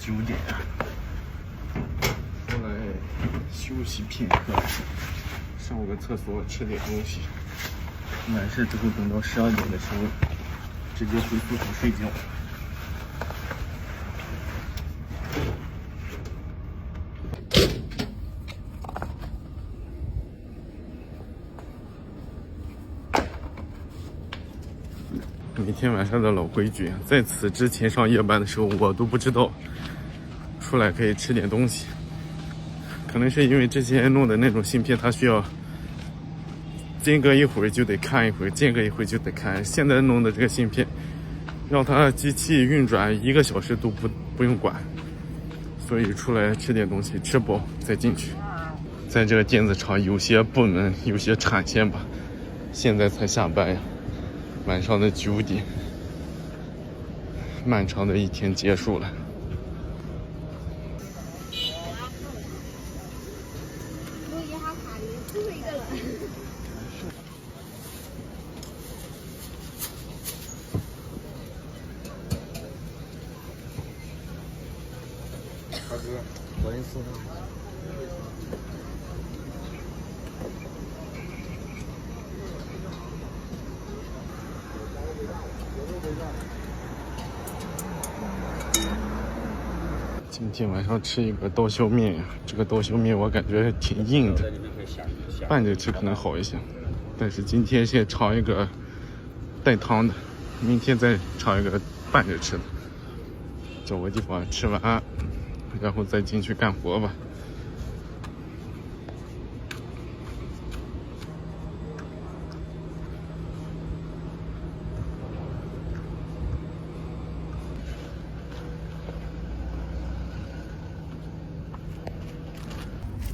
9点，出来休息片刻，上个厕所，吃点东西。完事之后，等到12点的时候，直接回宿舍睡觉。每天晚上的老规矩，在此之前上夜班的时候，我都不知道出来可以吃点东西。可能是因为之前弄的那种芯片，它需要间隔一会儿就得看一会儿，间隔一会儿就得看。现在弄的这个芯片，让它机器运转1个小时都不用管，所以出来吃点东西，吃饱再进去。在这个电子厂，有些部门有些产线吧，现在才下班呀。晚上的9点，漫长的一天结束了。大哥，不好意思。今天晚上吃一个刀削面，这个刀削面我感觉挺硬的，拌着吃可能好一些。但是今天先尝一个带汤的，明天再尝一个拌着吃的。找个地方吃完，然后再进去干活吧。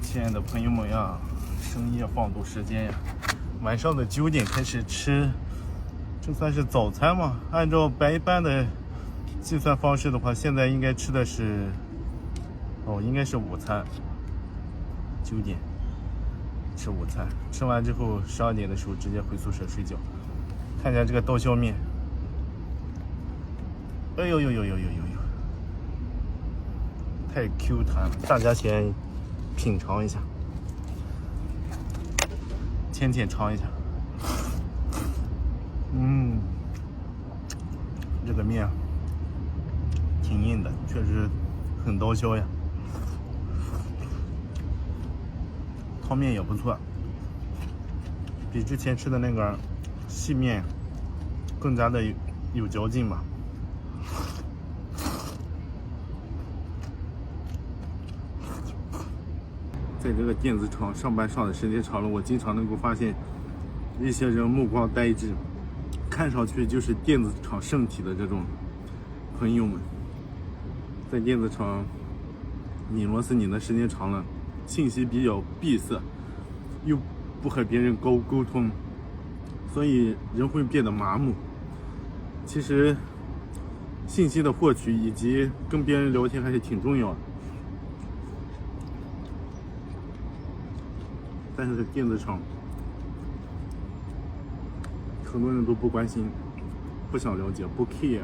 亲爱的朋友们呀，深夜放毒时间呀，晚上的9点开始吃，这算是早餐吗？按照白班的计算方式的话，现在应该吃的是，应该是午餐。9点吃午餐，吃完之后12点的时候直接回宿舍睡觉。看一下这个刀削面，哎呦呦呦呦呦呦呦，太 Q 弹了！大家先品尝一下，浅尝一下。这个面挺硬的，确实很刀削呀。汤面也不错，比之前吃的那个细面更加的有嚼劲吧。在这个电子厂上班上的时间长了，我经常能够发现一些人目光呆滞，看上去就是电子厂圣体的这种朋友们，在电子厂拧螺丝拧的时间长了，信息比较闭塞，又不和别人沟通，所以人会变得麻木。其实信息的获取以及跟别人聊天还是挺重要的，但是电子厂很多人都不关心，不想了解，不 care。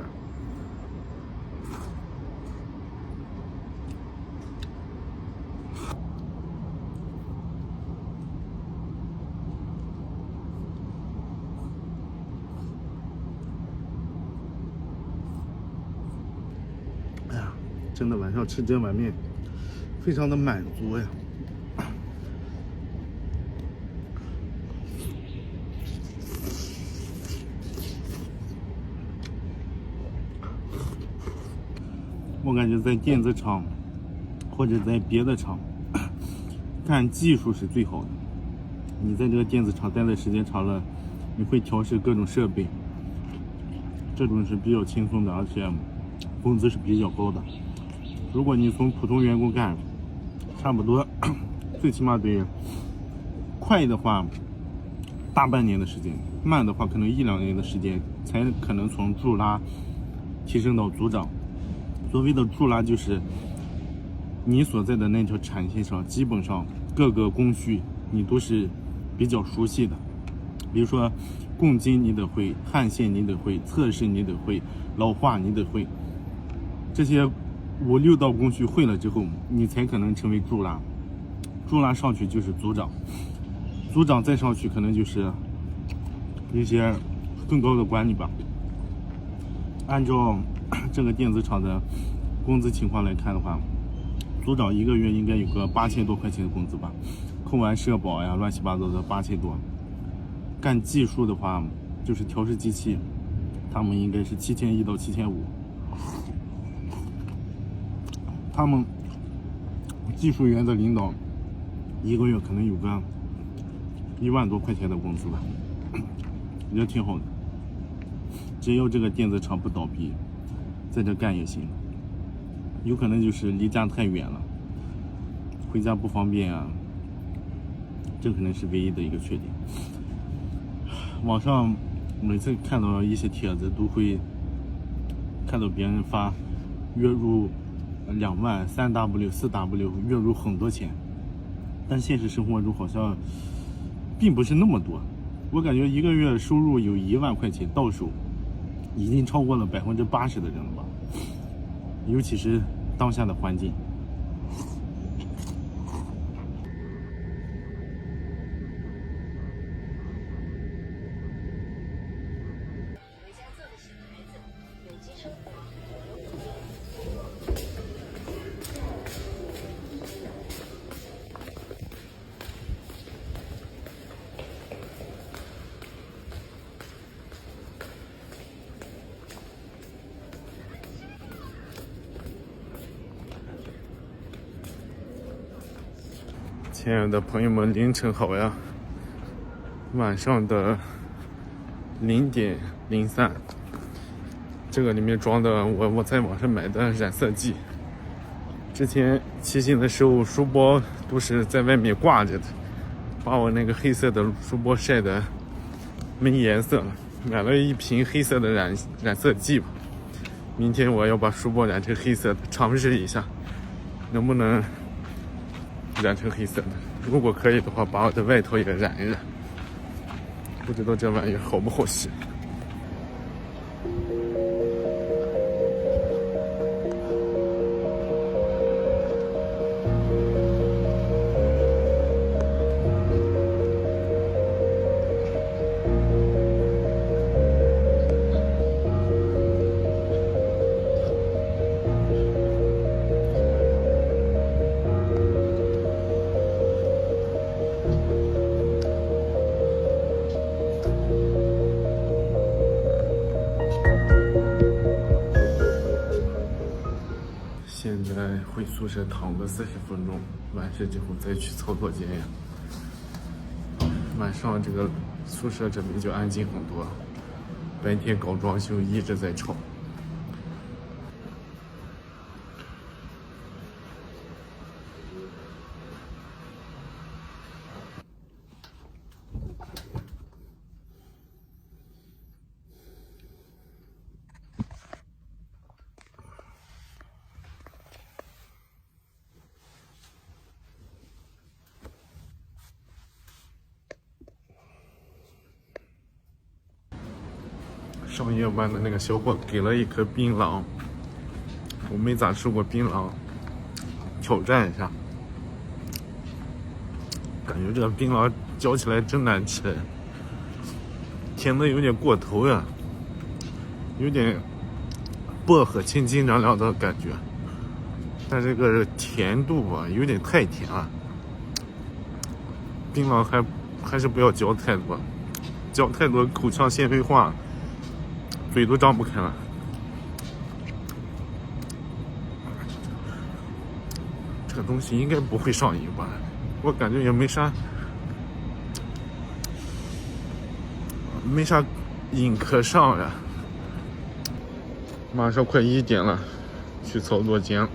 哎呀，真的晚上吃这碗面，非常的满足呀。我感觉在电子厂或者在别的厂干技术是最好的。你在这个电子厂待的时间长了，你会调试各种设备，这种是比较轻松的，而且工资是比较高的。如果你从普通员工干，差不多最起码得快的话大半年的时间，慢的话可能1-2年的时间才可能从驻拉提升到组长。所谓的驻拉就是你所在的那条产线上，基本上各个工序你都是比较熟悉的，比如说共筋你得会，焊线你得会，测试你得会，老化你得会，这些5、6道工序会了之后，你才可能成为助拉。助拉上去就是组长，组长再上去可能就是一些更高的管理吧。按照这个电子厂的工资情况来看的话，组长1个月应该有个8000多块钱的工资吧，扣完社保呀乱七八糟的8000多。干技术的话，就是调试机器，他们应该是7100到7500。他们技术员的领导1个月可能有个1万多块钱的工资吧，也挺好的。只要这个电子厂不倒闭，在这干也行。有可能就是离家太远了，回家不方便啊，这可能是唯一的一个缺点。网上每次看到一些帖子，都会看到别人发月入2万、3W、4W，月入很多钱，但现实生活中好像并不是那么多。我感觉1个月收入有1万块钱到手，已经超过了80%的人了吧，尤其是当下的环境。亲爱的朋友们，凌晨好呀！晚上的0点03，这个里面装的我在网上买的染色剂。之前骑行的时候，书包都是在外面挂着的，把我那个黑色的书包晒得没颜色了。买了一瓶黑色的染色剂吧，明天我要把书包染成黑色的，尝试一下能不能染成黑色的。如果可以的话，把我的外套也染一染。不知道这玩意儿好不好洗。现在回宿舍躺个40分钟，完事之后再去操作间呀。晚上这个宿舍这边就安静很多，白天搞装修一直在吵。上夜班的那个小伙给了一颗槟榔，我没咋吃过槟榔，挑战一下。感觉这个槟榔嚼起来真难吃，甜的有点过头呀，有点薄荷清清凉凉的感觉，但这个甜度吧有点太甜了。槟榔还是不要嚼太多，嚼太多口腔纤维化，嘴都张不开了。这个东西应该不会上瘾吧？我感觉也没啥瘾可上呀。马上快1点了，去操作间。